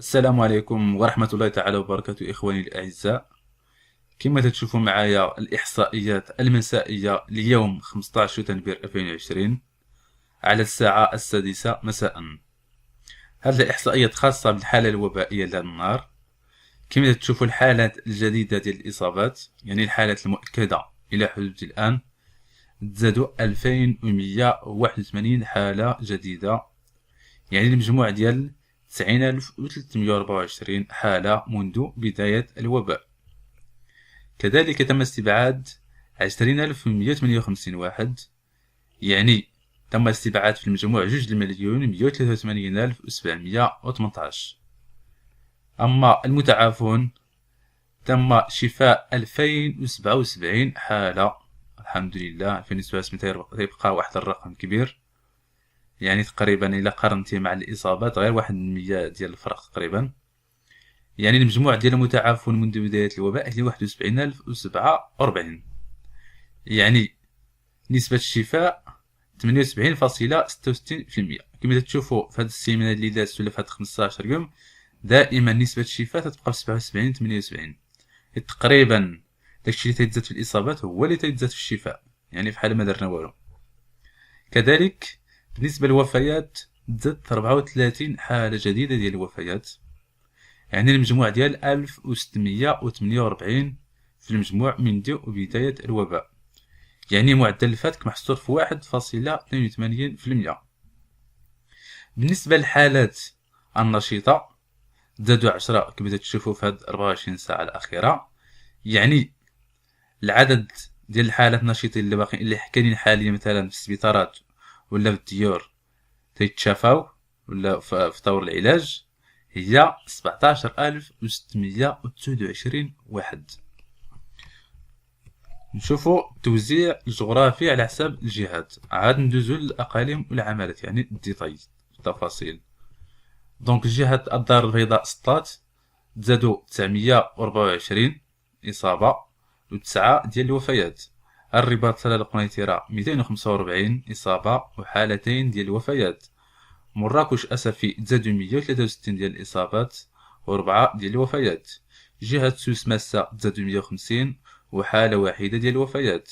السلام عليكم ورحمة الله تعالى وبركاته إخواني الأعزاء. كما تشوفوا معايا الإحصائيات المسائية ليوم 15 تنبير 2020 على الساعة 6 مساء. هذه الإحصائيات خاصة بالحالة الوبائية لهذا النهار. كما تشوفوا الحالات الجديدة ديال الإصابات، يعني الحالات المؤكدة إلى حدود الآن تزادوا 2181 حالة جديدة، يعني المجموع ديال 90324 حالة منذ بداية الوباء. كذلك تم استبعاد 20158 واحد، يعني تم استبعاد في المجموع 2,183,718. أما المتعافون تم شفاء 2077 حالة، الحمد لله. 2077 تيبقى واحد الرقم كبير، يعني تقريبا إلا قارنتيه مع الإصابات غير 1% ديال الفرق تقريبا. يعني المجموع ديال المتعافون منذ بداية الوباء هي 71,047، يعني نسبة الشفاء 78.66%. كما تشوفوا في هاد السيمانة اللي دازت ولا في هاد 15 يوم دائما نسبة الشفاء تتبقى ب 77 78. تقريبا داكشي اللي تيتزاد في الإصابات هو اللي تيتزاد في الشفاء، يعني بحال ما درنا والو. كذلك بالنسبة للوفيات تزادت 34 حالة جديدة ديال الوفيات، يعني المجموع ديال 1648 في المجموع منذ بداية الوباء، يعني معدل الفتك محصور في 1.82%. بالنسبة للحالات النشيطة زادوا 10 كما تشوفوا في هاد 24 ساعة الأخيرة، يعني العدد ديال الحالات النشيطين اللي باقيين اللي كاينين حاليا مثلا في السبيطارات ولا في الديور تيتشافاو ولا في طور العلاج هي 17629 واحد. نشوفوا توزيع جغرافي على حساب الجهات، عاد ندوزو للأقاليم والعمالات، يعني الديتاي التفاصيل. دونك جهة الدار البيضاء سطات تزادوا 924 إصابة و9 ديال الوفيات. الرباط سلالة القنيطرة 245 إصابة وحالتين ديال الوفيات. مراكش أسفي تزادوا 163 ديال الإصابات و4 ديال الوفيات. جهة سوس ماسة تزادوا 150 وحالة واحدة ديال الوفيات.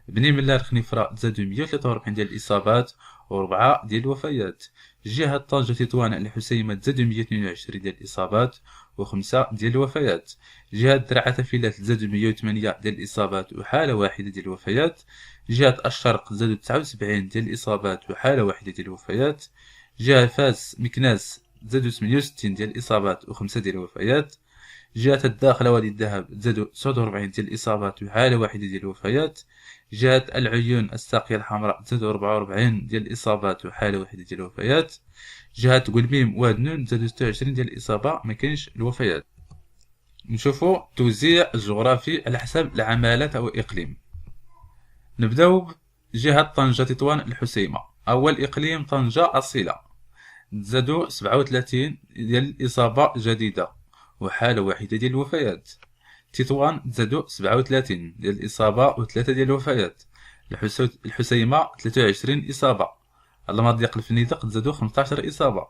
بني ملار خنيفرة تزادوا 143 ديال الإصابات و4 ديال الوفيات. جهة طنجة تطوان الحسيمة تزادوا 122 ديال الإصابات و5 ديال الوفيات. جهة درعا فيلات تزادوا 108 ديال الإصابات وحالة واحدة ديال الوفيات. جهة الشرق تزادوا 79 ديال الإصابات وحالة واحدة ديال الوفيات. جهة فاس مكناس تزادوا 68 ديال الإصابات و5 ديال الوفيات. جهة الداخلة وادي الذهب تزادوا 49 ديال الإصابات وحالة واحدة ديال الوفيات. جهة العيون الساقية الحمراء تزادوا 44 ديال الإصابات وحالة واحدة ديال الوفيات. جهة قلميم وادنون تزادوا 26 ديال الإصابة مكاينش الوفيات. نشوفوا توزيع الجغرافي على حسب العمالات أو إقليم. نبداو بجهة طنجة تطوان الحسيمة. أول إقليم طنجة أصيلة تزادوا 37 ديال الإصابة جديدة وحالة واحدة ديال الوفيات. تطوان تزادوا 37 ديال الإصابة و3 ديال الوفيات. الحسيمة 23 إصابة. المضيق الفنيدق تزادوا 15 إصابة.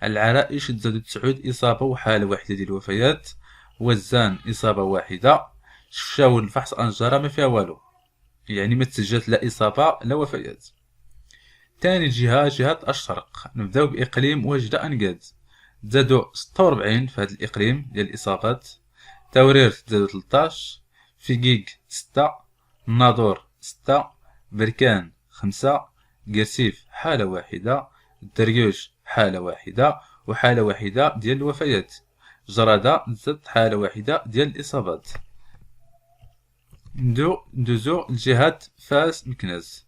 العرائش تزادوا 9 إصابة وحالة واحدة ديال الوفيات. وزان إصابة واحدة. شفشاون فحص أنجرة ما فيها والو، يعني ما تسجلت لا إصابة لا وفيات. تاني جهة الشرق. نبداو بإقليم وجدة أنقاد تزادوا 46 في هذا الإقليم ديال الإصابات. تورير تزادوا 13. فيقيق 6. الناظور 6. بركان 5. قرسيف حالة واحدة. الدريوش حالة واحدة وحالة واحدة ديال الوفيات. جرادة تزاد حالة واحدة ديال الإصابات. ندوزو لجهة فاس مكناس.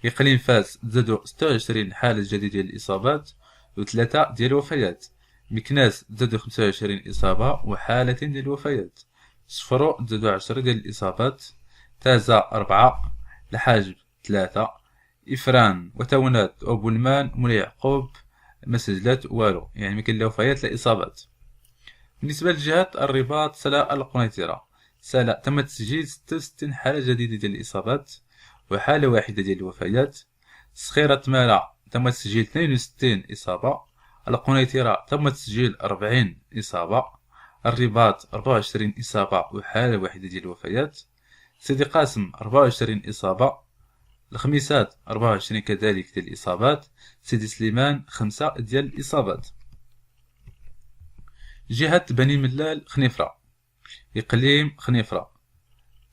إقليم فاس تزادوا 26 حالة جديدة ديال الإصابات و3 ديال الوفيات. مكناس تزادوا 25 إصابة وحالتين ديال الوفيات. صفرو تزادوا 10 ديال الإصابات. تازا 4. الحاجب 3. إفران وتونات وبولمان مولاي يعقوب ما سجلات والو، يعني مكاين لا وفيات لا إصابات. بالنسبة لجهة الرباط سلا القنيطرة سلا تم تسجيل 66 حالة جديدة ديال الإصابات وحالة واحدة ديال الوفيات. صخيرة مالا تم تسجيل 62 إصابة. القنيطرة تم تسجيل 40 إصابة. الرباط 24 إصابة وحالة واحدة ديال الوفيات. سيدي قاسم 24 إصابة. الخميسات 24 كذلك ديال الإصابات. سيدي سليمان 5 ديال الإصابات. جهة بني ملال خنيفرة، إقليم خنيفرة،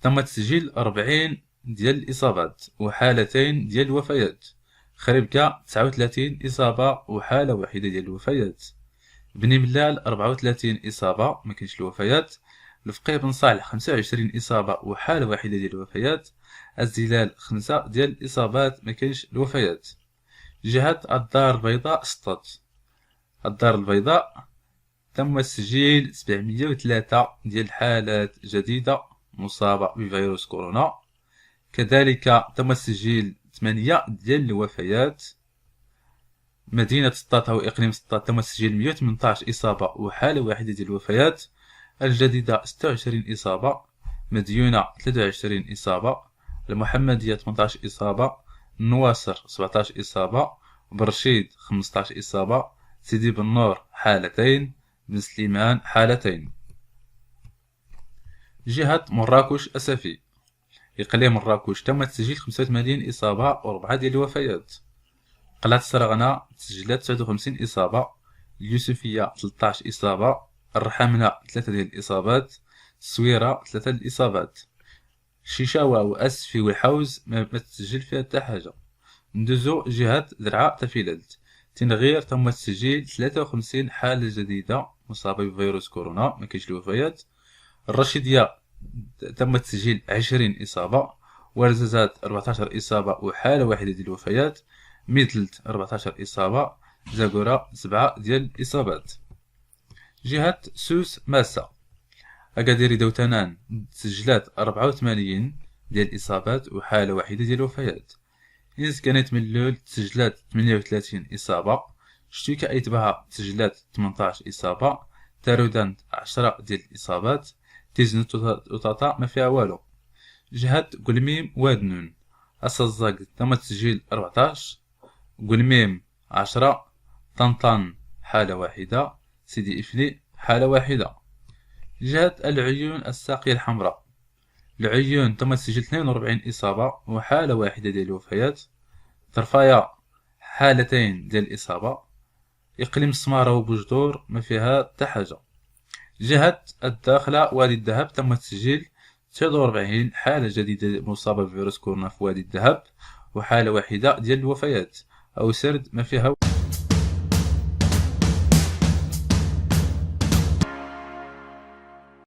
تم تسجيل 40 ديال الإصابات وحالتين ديال الوفيات. خريبكة 39 إصابة وحالة واحدة ديال الوفيات. بني ملال 34 إصابة مكاينش الوفيات. الفقيه بن صالح 25 إصابة وحالة واحدة ديال الوفيات. الزلال 5 ديال الإصابات مكاينش الوفيات. جهة الدار البيضاء سطات، الدار البيضاء تم تسجيل 703 ديال الحالات جديدة مصابة بفيروس كورونا. كذلك تم تسجيل 8 ديال الوفيات. مدينة سطات أو إقليم سطات تم تسجيل 118 إصابة وحالة واحدة ديال الوفيات. الجديدة 26 إصابة. مديونة 23 إصابة. المحمدية 18 إصابة. النواصر 17 إصابة. برشيد 15 إصابة. سيدي بنور حالتين. بن سليمان حالتين. جهة مراكش أسفي، إقليم مراكش تم تسجيل 85 إصابة و4 ديال الوفيات. قلعة السرغنة تسجلت 59 إصابة. اليوسفية 13 إصابة. الرحمنة 3 ديال الإصابات. السويرة 3 ديال الإصابات. شيشاوة وأسفي والحوز ما تسجل فيها حتى حاجة. ندوزو جهة درعا تفيلالت، تنغير تم تسجيل 53 حالة جديدة مصابة بفيروس كورونا مكاينش الوفيات. الرشيدية تم تسجيل 20 إصابة. ورزازات 14 إصابة وحالة واحدة ديال الوفيات. ميدلت 14 إصابة. زاكورا 7 ديال الإصابات. جهة سوس ماسا، أكادير دوتنان تسجلات 84 ديال الإصابات وحالة واحدة ديال الوفيات. إنس كانت ملول تسجلات 38 إصابة. شتيكا أيتبها تسجلات 18 إصابة. تارودانت 10 ديال الإصابات. تيزنت وطاطا ما فيها والو. جهة قلميم وادنون أسازاق تم تسجيل 14. قلميم 10. طنطان حالة واحدة. سيدي إفني حالة واحدة. جهة العيون الساقية الحمراء، العيون تم تسجيل 42 إصابة وحالة واحدة ديال الوفيات. طرفايا حالتين ديال الإصابة. إقليم السمارة وبوجدور ما فيها حتى حاجة. جهة الداخلة وادي الذهب تم تسجيل 49 حالة جديدة مصابة بفيروس كورونا في وادي الذهب وحالة واحدة ديال الوفيات. أو سرد ما فيها